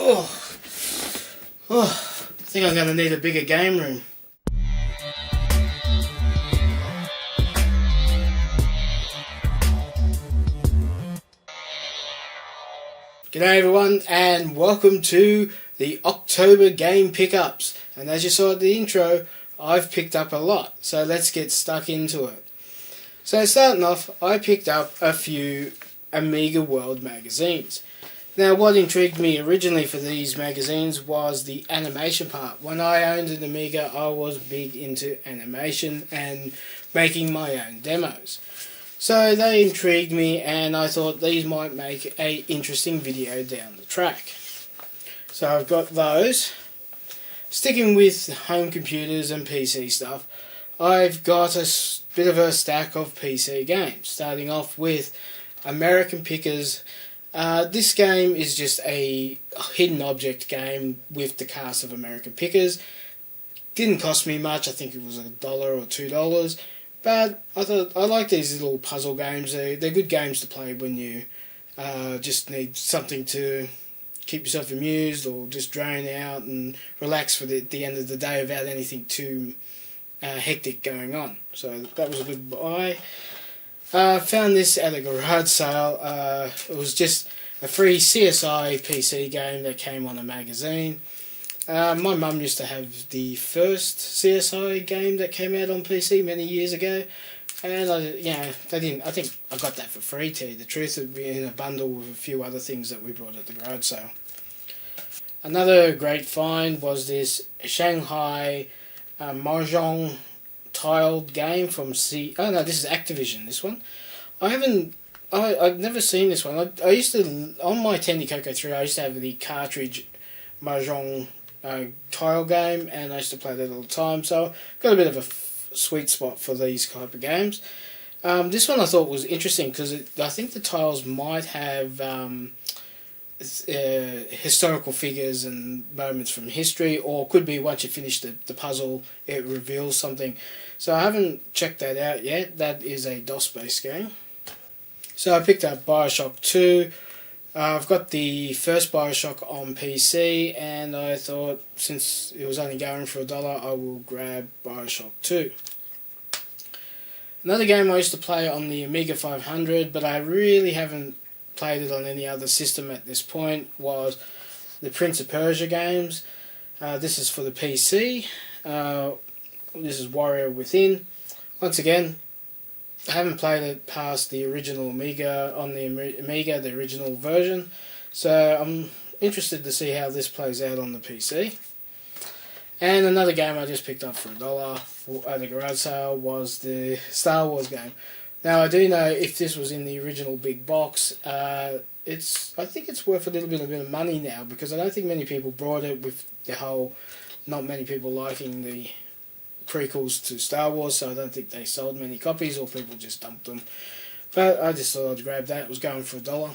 I think I'm going to need a bigger game room. G'day everyone, and welcome to the October game pickups. And as you saw at the intro, I've picked up a lot, so let's get stuck into it. So starting off, I picked up a few Amiga World magazines. Now what intrigued me originally for these magazines was the animation part. When I owned an Amiga, I was big into animation and making my own demos. So they intrigued me, and I thought these might make a interesting video down the track. So I've got those. Sticking with home computers and PC stuff, I've got a bit of a stack of PC games, starting off with American Pickers. This game is just a hidden object game with the cast of American Pickers. Didn't cost me much, I think it was $1 or $2. But I thought I like these little puzzle games. They're good games to play when you just need something to keep yourself amused or just drain out and relax for the end of the day without anything too hectic going on. So that was a good buy. Found this at a garage sale. It was just a free CSI PC game that came on a magazine. My mum used to have the first CSI game that came out on PC many years ago, and I think I got that for free. To tell you the truth, it'd be in a bundle with a few other things that we brought at the garage sale. Another great find was this Shanghai Mahjong tiled game from this is Activision, this one. I've never seen this one. I used to, on my Tandy Coco 3, I used to have the cartridge Mahjong tile game, and I used to play that all the time, so got a bit of a sweet spot for these type of games. This one I thought was interesting because I think the tiles might have historical figures and moments from history, or could be once you finish the puzzle it reveals something. So I haven't checked that out yet. That is a DOS based game. So I picked up Bioshock 2. I've got the first Bioshock on PC, and I thought since it was only going for $1, I will grab Bioshock 2. Another game I used to play on the Amiga 500, but I really haven't played it on any other system at this point, was the Prince of Persia games. This is for the PC. This is Warrior Within. Once again, I haven't played it past the original Amiga, on the Amiga, the original version. So I'm interested to see how this plays out on the PC. And another game I just picked up for $1 at the garage sale was the Star Wars game. Now I do know if this was in the original big box, I think it's worth a little bit of money now, because I don't think many people bought it with the whole not many people liking the prequels to Star Wars, so I don't think they sold many copies, or people just dumped them. But I just thought I'd grab that. It was going for $1.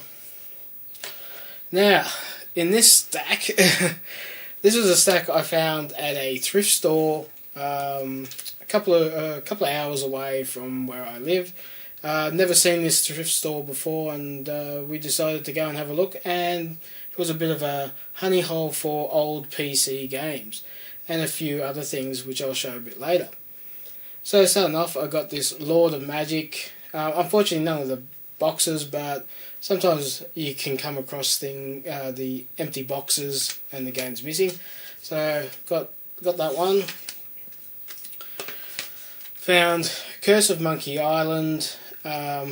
Now, in this stack, this was a stack I found at a thrift store a couple of hours away from where I live. Never seen this thrift store before, and we decided to go and have a look, and it was a bit of a honey hole for old PC games and a few other things which I'll show a bit later. So starting off, I got this Lord of Magic. Unfortunately none of the boxes, but sometimes you can come across the empty boxes and the game's missing. So got that one. Found Curse of Monkey Island. Now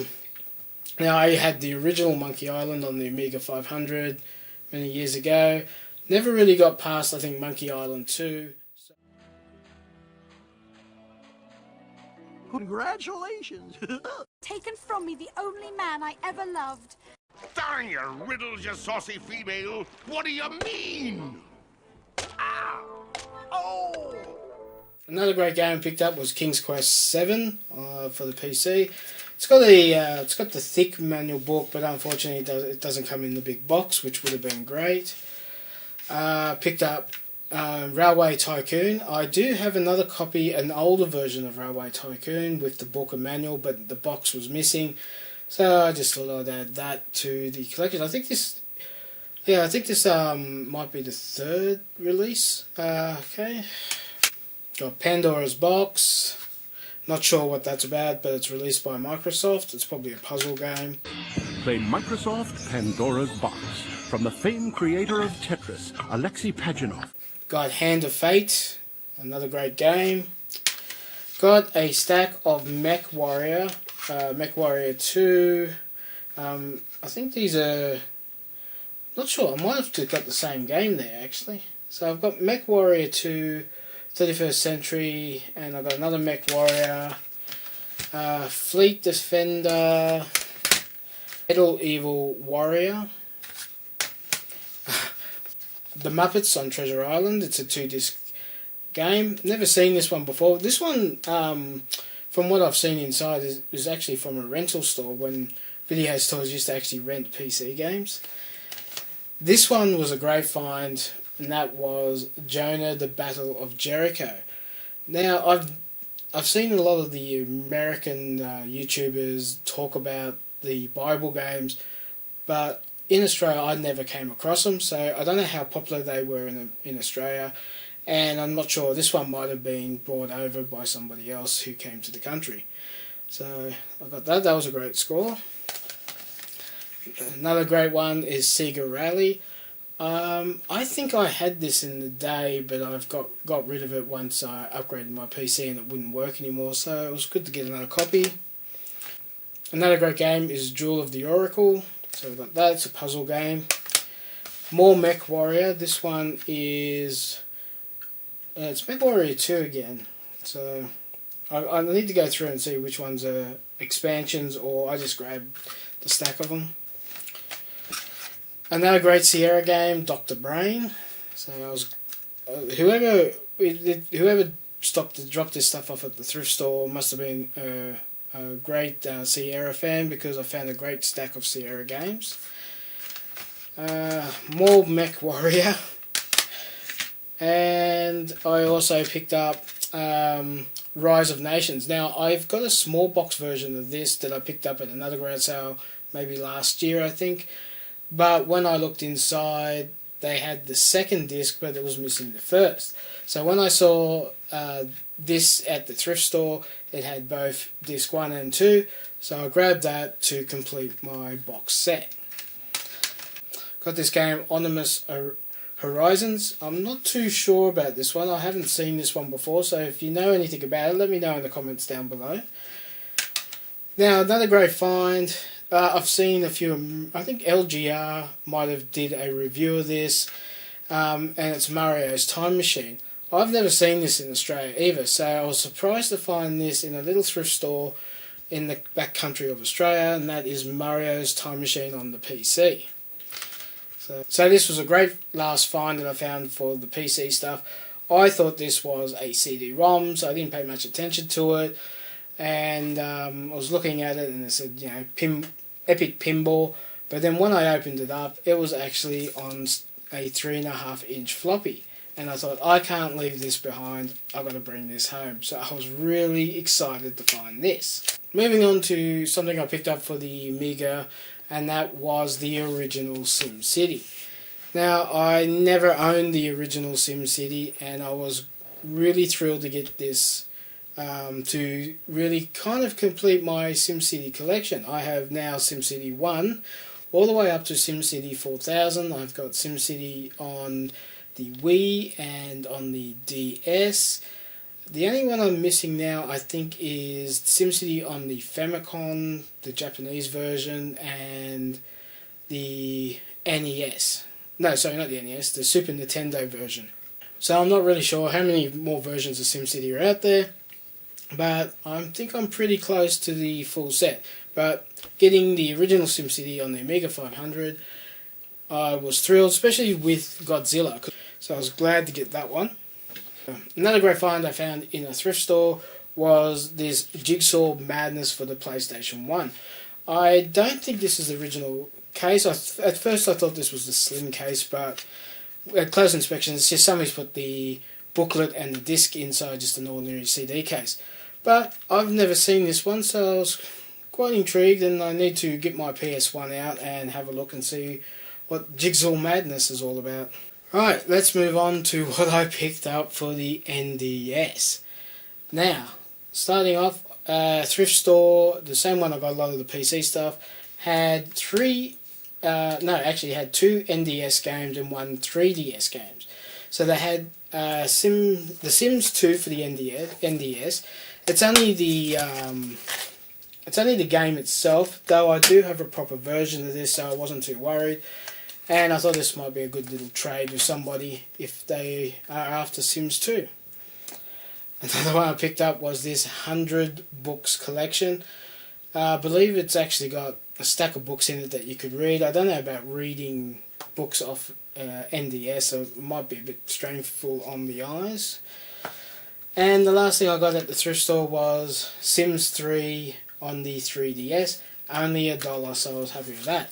I had the original Monkey Island on the Amiga 500 many years ago. Never really got past, I think, Monkey Island 2. Congratulations! Taken from me, the only man I ever loved. Darn your riddles, you saucy female! What do you mean? Ah! Oh! Another great game I picked up was King's Quest VII for the PC. It's got the thick manual book, but unfortunately it doesn't come in the big box, which would have been great. Picked up Railway Tycoon. I do have another copy, an older version of Railway Tycoon with the book and manual, but the box was missing. So I just thought I'd add that to the collection. I think this Yeah, I think this might be the third release. Okay. Got Pandora's Box. Not sure what that's about, but it's released by Microsoft. It's probably a puzzle game. Play Microsoft Pandora's Box from the famed creator of Tetris, Alexei Pajitnov. Got Hand of Fate, another great game. Got a stack of Mech Warrior, Mech Warrior 2. I think these are... Not sure, I might have got the same game there actually. So I've got Mech Warrior 2, 31st Century, and I've got another Mech Warrior, Fleet Defender, Metal Evil Warrior, The Muppets on Treasure Island. It's a 2-disc game. Never seen this one before. This one, from what I've seen inside, is actually from a rental store when video stores used to actually rent PC games. This one was a great find, and that was Jonah the Battle of Jericho. Now, I've seen a lot of the American YouTubers talk about the Bible games, but in Australia I never came across them, so I don't know how popular they were in Australia, and I'm not sure. This one might have been brought over by somebody else who came to the country. So I got that. That was a great score. Another great one is Sega Rally. I think I had this in the day, but I've got rid of it once I upgraded my PC and it wouldn't work anymore, so it was good to get another copy. Another great game is Jewel of the Oracle. So we've got that. It's a puzzle game. More Mech Warrior. This one is... it's Mech Warrior 2 again. So I need to go through and see which ones are expansions, or I just grabbed the stack of them. Another great Sierra game, Dr. Brain. So I was whoever dropped this stuff off at the thrift store must have been a great Sierra fan, because I found a great stack of Sierra games. More Mech Warrior, and I also picked up Rise of Nations. Now I've got a small box version of this that I picked up at another garage sale maybe last year, I think. But when I looked inside, they had the second disc, but it was missing the first. So when I saw this at the thrift store, it had both disc 1 and 2. So I grabbed that to complete my box set. Got this game, Ominous Horizons. I'm not too sure about this one. I haven't seen this one before, so if you know anything about it, let me know in the comments down below. Now, another great find. I've seen a few, I think LGR might have did a review of this, and it's Mario's Time Machine. I've never seen this in Australia either, so I was surprised to find this in a little thrift store in the back country of Australia, and that is Mario's Time Machine on the PC. So this was a great last find that I found for the PC stuff. I thought this was a CD-ROM, so I didn't pay much attention to it. And I was looking at it and it said, you know, Epic Pinball. But then when I opened it up, it was actually on a 3.5-inch floppy. And I thought, I can't leave this behind. I've got to bring this home. So I was really excited to find this. Moving on to something I picked up for the Amiga, and that was the original SimCity. Now, I never owned the original SimCity, and I was really thrilled to get this to really kind of complete my SimCity collection. I have now SimCity 1 all the way up to SimCity 4000. I've got SimCity on the Wii and on the DS. The only one I'm missing now, I think, is SimCity on the Famicom, the Japanese version, and the NES. No, sorry, not the NES, the Super Nintendo version. So I'm not really sure how many more versions of SimCity are out there, but I think I'm pretty close to the full set. But getting the original SimCity on the Amiga 500, I was thrilled, especially with Godzilla. So I was glad to get that one. Another great find I found in a thrift store was this Jigsaw Madness for the PlayStation 1. I don't think this is the original case. At first I thought this was the slim case, but at close inspection it's just somebody's put the booklet and the disc inside just an ordinary CD case. But I've never seen this one, so I was quite intrigued, and I need to get my PS1 out and have a look and see what Jigsaw Madness is all about. Right, let's move on to what I picked up for the NDS. Now, starting off, thrift store, the same one I got a lot of the PC stuff, had had two NDS games and one 3DS games. So they had The Sims 2 for the NDS. It's only the game itself, though I do have a proper version of this, so I wasn't too worried. And I thought this might be a good little trade with somebody if they are after Sims 2. Another one I picked up was this 100 books collection. I believe it's actually got a stack of books in it that you could read. I don't know about reading books off NDS, so it might be a bit stressful on the eyes. And the last thing I got at the thrift store was Sims 3 on the 3DS, only $1, so I was happy with that.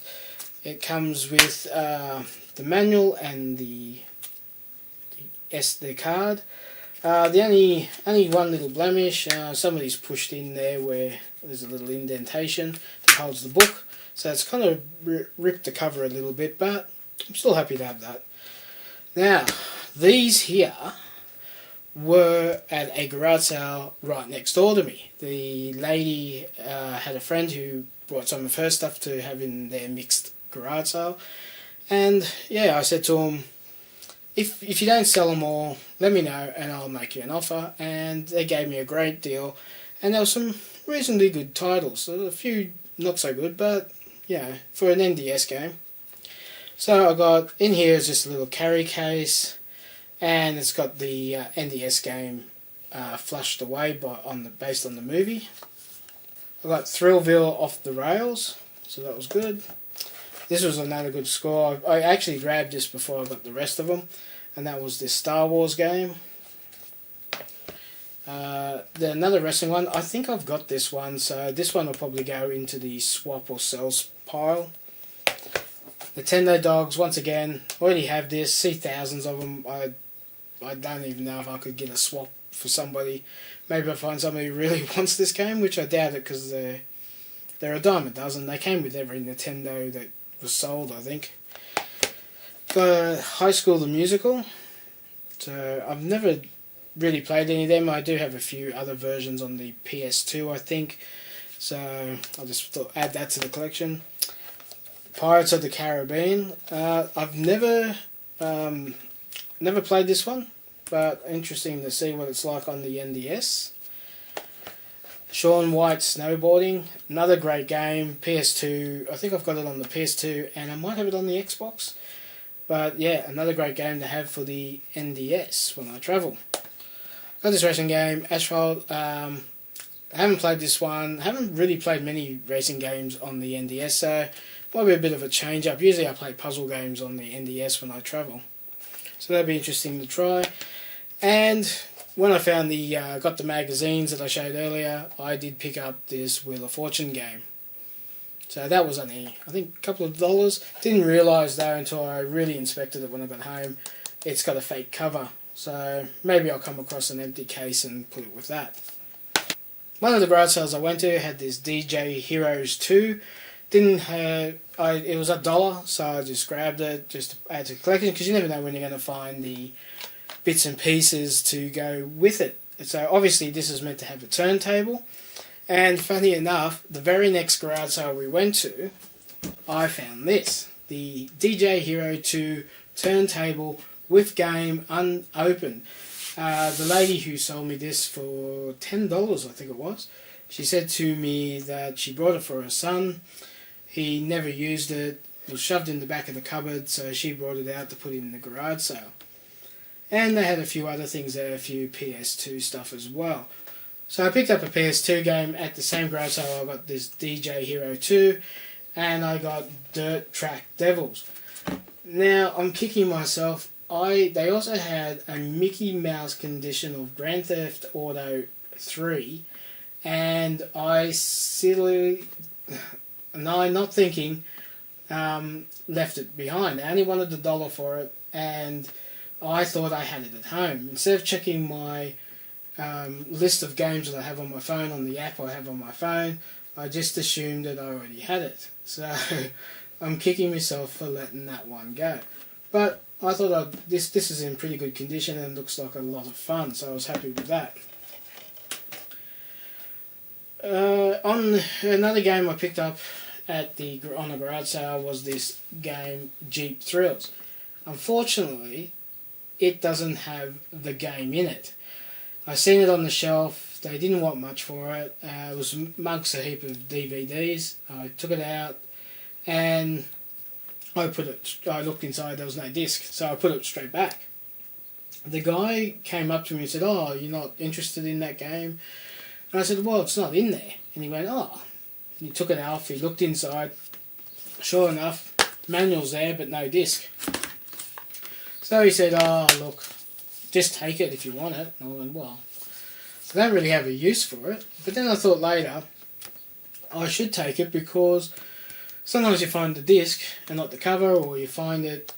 It comes with the manual and the SD card. The only one little blemish, somebody's pushed in there where there's a little indentation that holds the book, so it's kind of ripped the cover a little bit, but I'm still happy to have that. Now, these here were at a garage sale right next door to me. The lady had a friend who brought some of her stuff to have in their mixed garage sale, and yeah, I said to him, if you don't sell them all, let me know and I'll make you an offer. And they gave me a great deal, and there were some reasonably good titles, a few not so good, but yeah, for an NDS game. So I got in here is just a little carry case, and it's got the NDS game flushed away based on the movie. I got Thrillville Off the Rails, so that was good. This was another good score. I actually grabbed this before I got the rest of them, and that was this Star Wars game. Another wrestling one. I think I've got this one, so this one will probably go into the swap or sells pile. Nintendo Dogs, once again, already have this. See thousands of them. I don't even know if I could get a swap for somebody. Maybe I'll find somebody who really wants this game, which I doubt it because they're a dime a dozen. They came with every Nintendo that was sold, I think. Got High School the Musical. So I've never really played any of them. I do have a few other versions on the PS2, I think. So I'll just add that to the collection. Pirates of the Caribbean. I've never played this one, but interesting to see what it's like on the NDS. Shaun White Snowboarding, another great game, PS2, I think I've got it on the PS2, and I might have it on the Xbox. But yeah, another great game to have for the NDS when I travel. Got this racing game, Asphalt. I haven't played this one, haven't really played many racing games on the NDS, so might be a bit of a change up. Usually I play puzzle games on the NDS when I travel. So that'd be interesting to try. And when I found got the magazines that I showed earlier, I did pick up this Wheel of Fortune game. So that was only, I think, a couple of dollars. Didn't realise though until I really inspected it when I got home, it's got a fake cover. So maybe I'll come across an empty case and put it with that. One of the garage sales I went to had this DJ Heroes 2. It was $1, so I just grabbed it just to add to the collection because you never know when you're going to find the bits and pieces to go with it. So obviously this is meant to have a turntable, and funny enough, the very next garage sale we went to, I found this, the DJ Hero 2 turntable with game unopened. The lady who sold me this for $10, I think it was, she said to me that she brought it for her son. He never used it. It was shoved in the back of the cupboard, so she brought it out to put it in the garage sale. And they had a few other things there, a few PS2 stuff as well. So I picked up a PS2 game at the same garage sale. I got this DJ Hero 2, and I got Dirt Track Devils. Now I'm kicking myself. They also had a Mickey Mouse condition of Grand Theft Auto 3, and I silly, not thinking, left it behind. I only wanted $1 for it, and I thought I had it at home. Instead of checking my list of games that I have on my phone, on the app I have on my phone, I just assumed that I already had it. So I'm kicking myself for letting that one go. But I thought this is in pretty good condition and looks like a lot of fun, so I was happy with that. On another game I picked up on a garage sale was this game Jeep Thrills. Unfortunately, it doesn't have the game in it. I seen it on the shelf. They didn't want much for it. It was amongst a heap of DVDs. I took it out and I looked inside. There was no disc, so I put it straight back. The guy came up to me and said, "Oh, you're not interested in that game?" And I said, "Well, it's not in there." And he went, "Oh." And he took it out. He looked inside. Sure enough, manual's there, but no disc. So he said, "Oh, look, just take it if you want it." And I went, "Well, I don't really have a use for it." But then I thought later, I should take it because sometimes you find the disc and not the cover, or you find it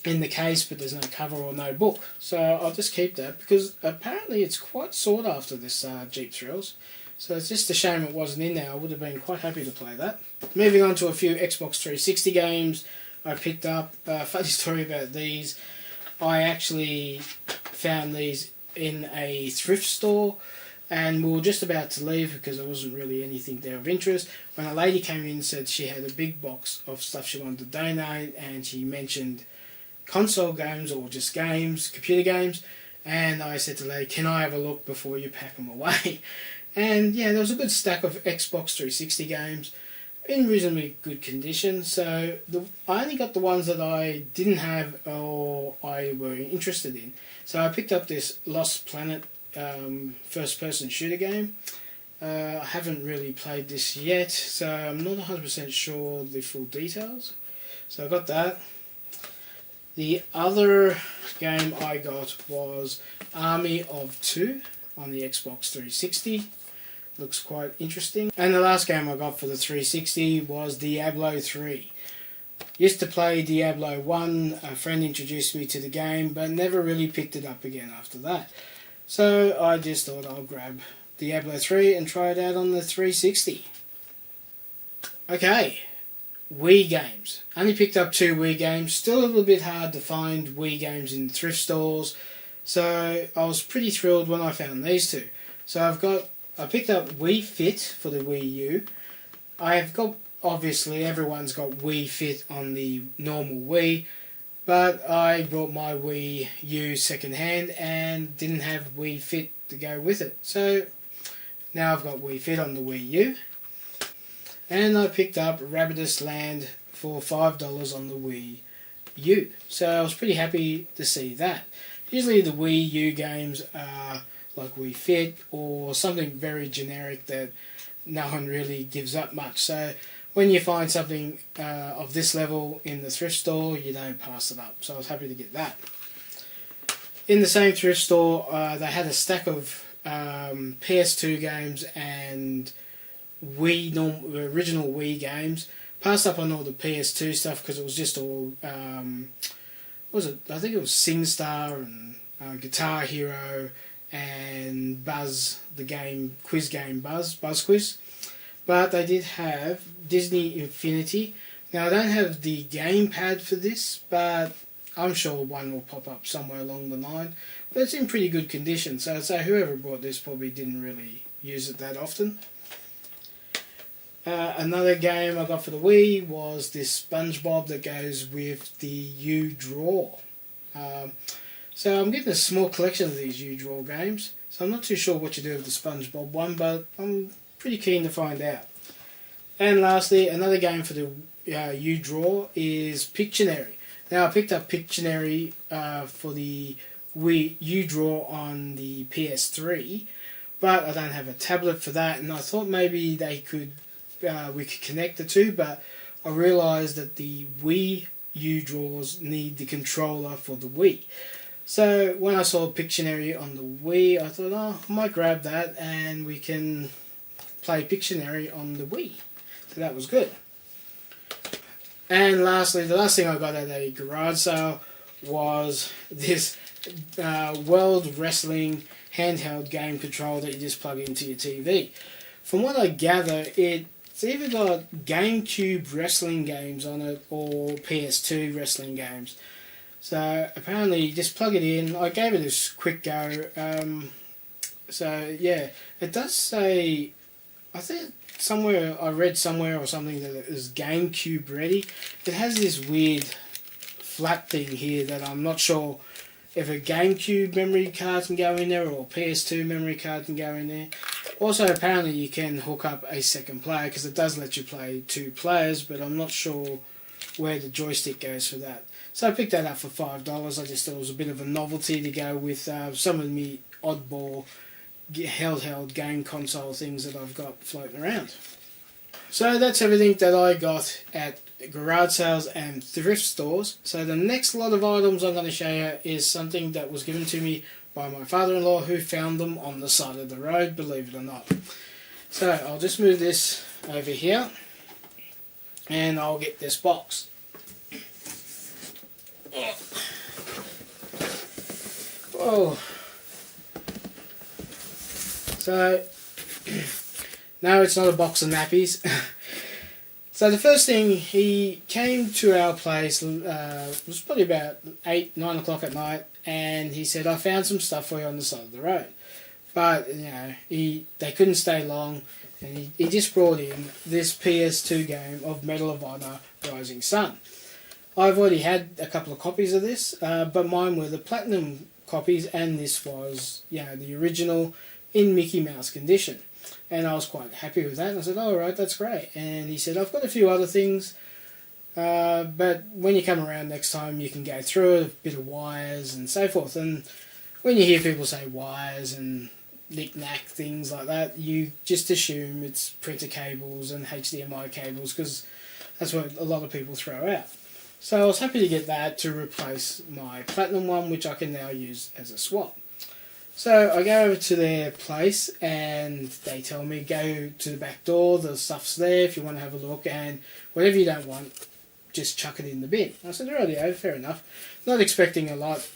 in the case but there's no cover or no book. So I'll just keep that because apparently it's quite sought after, this Jeep Thrills. So it's just a shame it wasn't in there. I would have been quite happy to play that. Moving on to a few Xbox 360 games I picked up. Funny story about these. I actually found these in a thrift store and we were just about to leave because there wasn't really anything there of interest when a lady came in and said she had a big box of stuff she wanted to donate, and she mentioned console games or just games, computer games, and I said to the lady, "Can I have a look before you pack them away?" And yeah, there was a good stack of Xbox 360 games in reasonably good condition. So I only got the ones that I didn't have or I were interested in. So I picked up this Lost Planet first-person shooter game. I haven't really played this yet, so I'm not 100% sure the full details. So I got that. The other game I got was Army of Two on the Xbox 360. Looks quite interesting. And the last game I got for the 360 was Diablo 3. Used to play Diablo 1, a friend introduced me to the game, but never really picked it up again after that. So I just thought I'll grab Diablo 3 and try it out on the 360. Okay, Wii games. Only picked up 2 Wii games. Still a little bit hard to find Wii games in thrift stores. So I was pretty thrilled when I found these 2. So I picked up Wii Fit for the Wii U. I've got, obviously everyone's got Wii Fit on the normal Wii, but I brought my Wii U second hand and didn't have Wii Fit to go with it. So now I've got Wii Fit on the Wii U. And I picked up Rabbitus Land for $5 on the Wii U. So I was pretty happy to see that. Usually the Wii U games are like Wii Fit or something very generic that no one really gives up much. So when you find something of this level in the thrift store, you don't pass it up. So I was happy to get that. In the same thrift store, they had a stack of PS2 games and original Wii games. Passed up on all the PS2 stuff because it was just all, what was it? I think it was SingStar and Guitar Hero and Buzz, the game, quiz game Buzz Quiz. But they did have Disney Infinity. Now I don't have the gamepad for this, but I'm sure one will pop up somewhere along the line. But it's in pretty good condition, so I'd say whoever bought this probably didn't really use it that often. Another game I got for the Wii was this SpongeBob that goes with the U-Draw. So I'm getting a small collection of these U-Draw games. So I'm not too sure what you do with the SpongeBob one, but I'm pretty keen to find out. And lastly, another game for the U-Draw is Pictionary. Now I picked up Pictionary for the Wii U-Draw on the PS3, but I don't have a tablet for that, and I thought maybe we could connect the two, but I realised that the Wii U-Draws need the controller for the Wii. So when I saw Pictionary on the Wii, I thought, I might grab that and we can play Pictionary on the Wii. So that was good. And lastly, the last thing I got at a garage sale was this World Wrestling handheld game controller that you just plug into your TV. From what I gather, it It's either got GameCube wrestling games on it or PS2 wrestling games. So apparently you just plug it in. I gave it a quick go. So yeah, it does say, I think somewhere I read somewhere or something that it is GameCube ready. It has this weird flat thing here that I'm not sure if a GameCube memory card can go in there or PS2 memory card can go in there. Also, apparently you can hook up a second player because it does let you play 2 players, but I'm not sure where the joystick goes for that. So I picked that up for $5. I just thought it was a bit of a novelty to go with some of the oddball handheld game console things that I've got floating around. So that's everything that I got at garage sales and thrift stores. So the next lot of items I'm going to show you is something that was given to me by my father-in-law, who found them on the side of the road, believe it or not. So I'll just move this over here and I'll get this box. Whoa. So, no, it's not a box of nappies. So the first thing, he came to our place, was probably about 8, 9 o'clock at night, and he said, I found some stuff for you on the side of the road. But, you know, they couldn't stay long, and he just brought in this PS2 game of Medal of Honor Rising Sun. I've already had a couple of copies of this, but mine were the platinum copies, and this was, you know, the original in Mickey Mouse condition. And I was quite happy with that. And I said, all right, that's great. And he said, I've got a few other things, but when you come around next time, you can go through it, a bit of wires and so forth. And when you hear people say wires and knick-knack things like that, you just assume it's printer cables and HDMI cables, because that's what a lot of people throw out. So I was happy to get that to replace my platinum one, which I can now use as a swap. So I go over to their place and they tell me, go to the back door, the stuff's there if you want to have a look, and whatever you don't want, just chuck it in the bin. I said, rightio, fair enough. Not expecting a lot,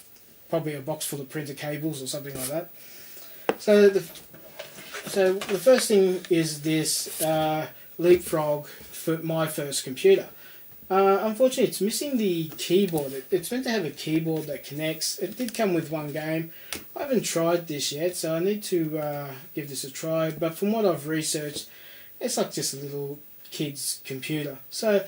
probably a box full of printer cables or something like that. So the first thing is this Leapfrog for my first computer. Unfortunately, it's missing the keyboard. It's meant to have a keyboard that connects. It did come with one game. I haven't tried this yet, so I need to give this a try. But from what I've researched, it's like just a little kid's computer. So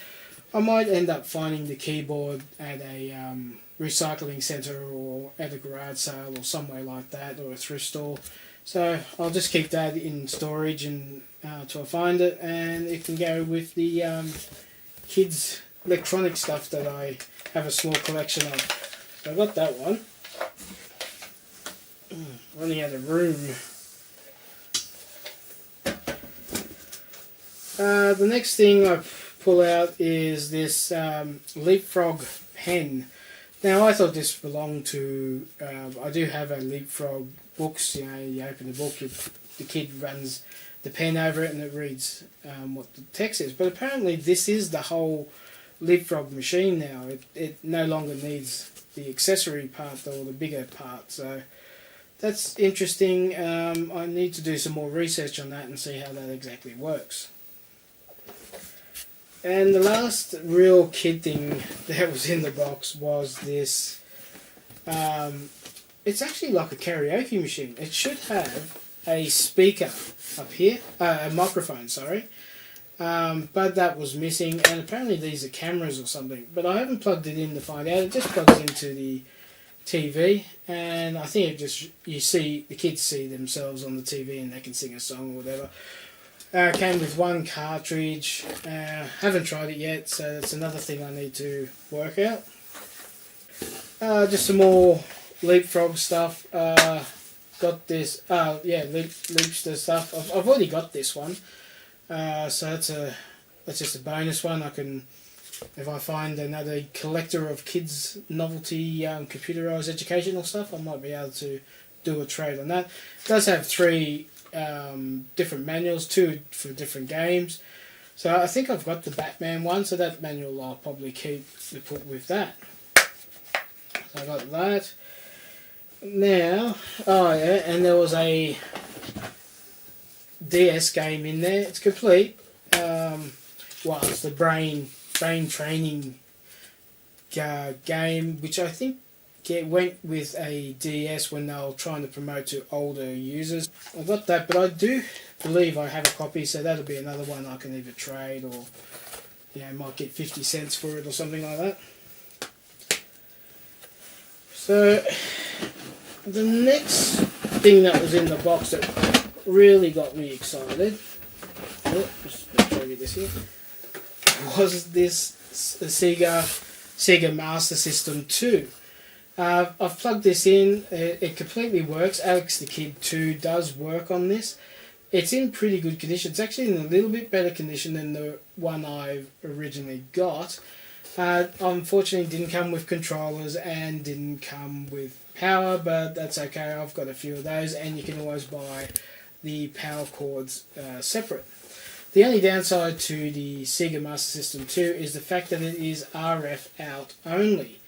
I might end up finding the keyboard at a recycling centre or at a garage sale or somewhere like that, or a thrift store. So I'll just keep that in storage and till I find it, and it can go with the kids' electronic stuff that I have a small collection of. So I got that one. Running out of room. The next thing I pull out is this Leapfrog pen. Now I thought this belonged to, I do have a Leapfrog books, you know, you open the book, the kid runs the pen over it and it reads what the text is. But apparently this is the whole Leapfrog machine now. It no longer needs the accessory part or the bigger part. So that's interesting. I need to do some more research on that and see how that exactly works. And the last real kid thing that was in the box was this. It's actually like a karaoke machine. It should have a speaker up here, a microphone, sorry. But that was missing, and apparently these are cameras or something. But I haven't plugged it in to find out. It just plugs into the TV, and I think it just, you see, the kids see themselves on the TV and they can sing a song or whatever. Came with one cartridge. Haven't tried it yet, so that's another thing I need to work out. Just some more Leapfrog stuff. Got this, Leapster stuff. I've already got this one. So that's just a bonus one. I can, if I find another collector of kids' novelty computerized educational stuff, I might be able to do a trade on that. It does have 3 different manuals, 2 for different games. So I think I've got the Batman one, so that manual I'll probably keep to put with that. So I got that. Now, oh yeah, and there was a DS game in there. It's complete. was the brain training game, which I think went with a DS when they were trying to promote to older users. I got that, but I do believe I have a copy, so that'll be another one I can either trade or, you know, might get 50 cents for it or something like that. So the next thing that was in the box that really got me excited, just show you this here, was this Sega Master System 2. I've plugged this in, it completely works. Alex the Kid 2 does work on this. It's in pretty good condition. It's actually in a little bit better condition than the one I originally got. Unfortunately, it didn't come with controllers and didn't come with power, but that's okay. I've got a few of those, and you can always buy the power cords separate. The only downside to the Sega Master System 2 is the fact that it is RF out only.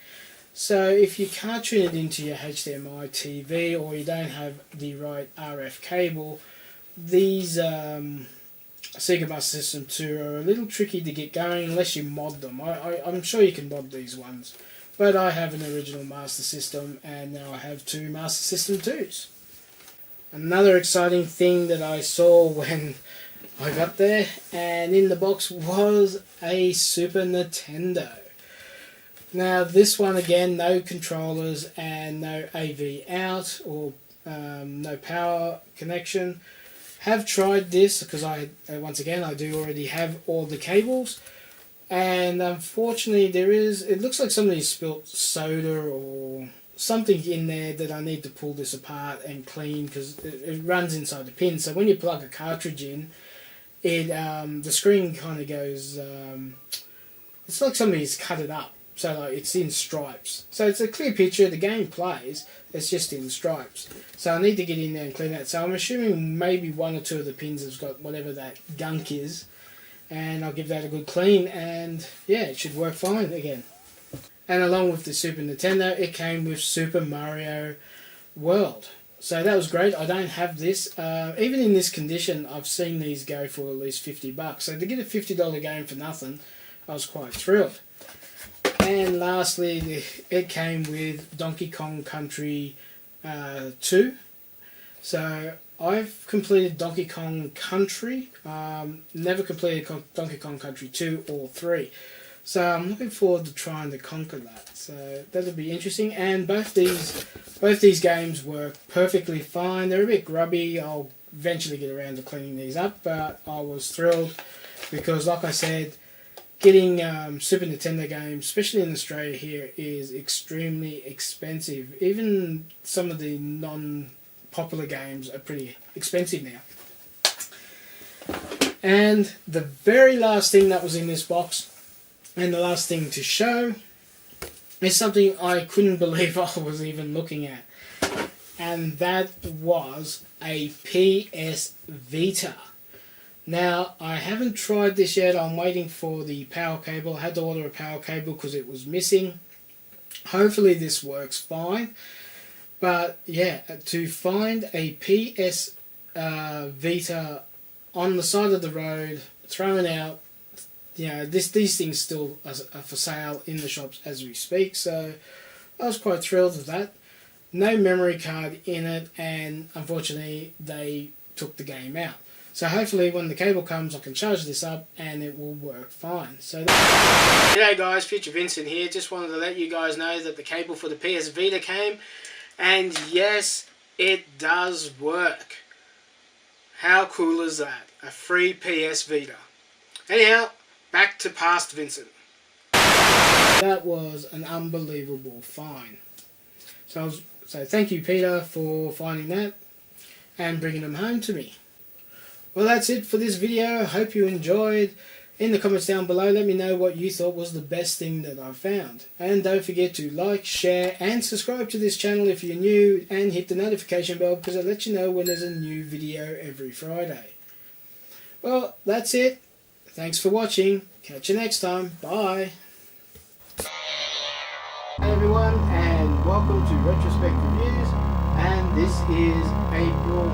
So if you can't tune it into your HDMI TV or you don't have the right RF cable, these Sega Master System 2 are a little tricky to get going unless you mod them. I'm sure you can mod these ones, but I have an original Master System and now I have two Master System 2s. Another exciting thing that I saw when I got there and in the box was a Super Nintendo. Now this one again, no controllers and no AV out or no power connection. Have tried this because once again I do already have all the cables, and unfortunately it looks like somebody spilt soda or something in there that I need to pull this apart and clean because it runs inside the pin. So when you plug a cartridge in, the screen kind of goes. It's like somebody's cut it up. So like it's in stripes. So it's a clear picture, the game plays, it's just in stripes. So I need to get in there and clean that. So I'm assuming maybe one or two of the pins have got whatever that gunk is. And I'll give that a good clean and yeah, it should work fine again. And along with the Super Nintendo, it came with Super Mario World. So that was great. I don't have this. Even in this condition, I've seen these go for at least $50. So to get a $50 game for nothing, I was quite thrilled. And lastly, it came with Donkey Kong Country 2. So I've completed Donkey Kong Country, never completed Donkey Kong Country 2 or 3. So I'm looking forward to trying to conquer that. So that'll be interesting. And both these games work perfectly fine. They're a bit grubby. I'll eventually get around to cleaning these up, but I was thrilled because, like I said, getting Super Nintendo games, especially in Australia here, is extremely expensive. Even some of the non-popular games are pretty expensive now. And the very last thing that was in this box, and the last thing to show, is something I couldn't believe I was even looking at. And that was a PS Vita. Now, I haven't tried this yet. I'm waiting for the power cable. I had to order a power cable because it was missing. Hopefully this works fine. But yeah, to find a PS Vita on the side of the road, thrown out, you know, these things still are for sale in the shops as we speak. So I was quite thrilled with that. No memory card in it, and unfortunately they took the game out. So hopefully when the cable comes I can charge this up and it will work fine. So g'day guys, Future Vincent here. Just wanted to let you guys know that the cable for the PS Vita came, and yes, it does work. How cool is that? A free PS Vita. Anyhow, back to past Vincent. That was an unbelievable find. So thank you, Peter, for finding that and bringing them home to me. Well, that's it for this video. I hope you enjoyed. In the comments down below, let me know what you thought was the best thing that I found. And don't forget to like, share and subscribe to this channel if you're new, and hit the notification bell because it lets you know when there's a new video every Friday. Well, that's it. Thanks for watching. Catch you next time. Bye. Hey everyone, and welcome to Retrospectreviews. And this is April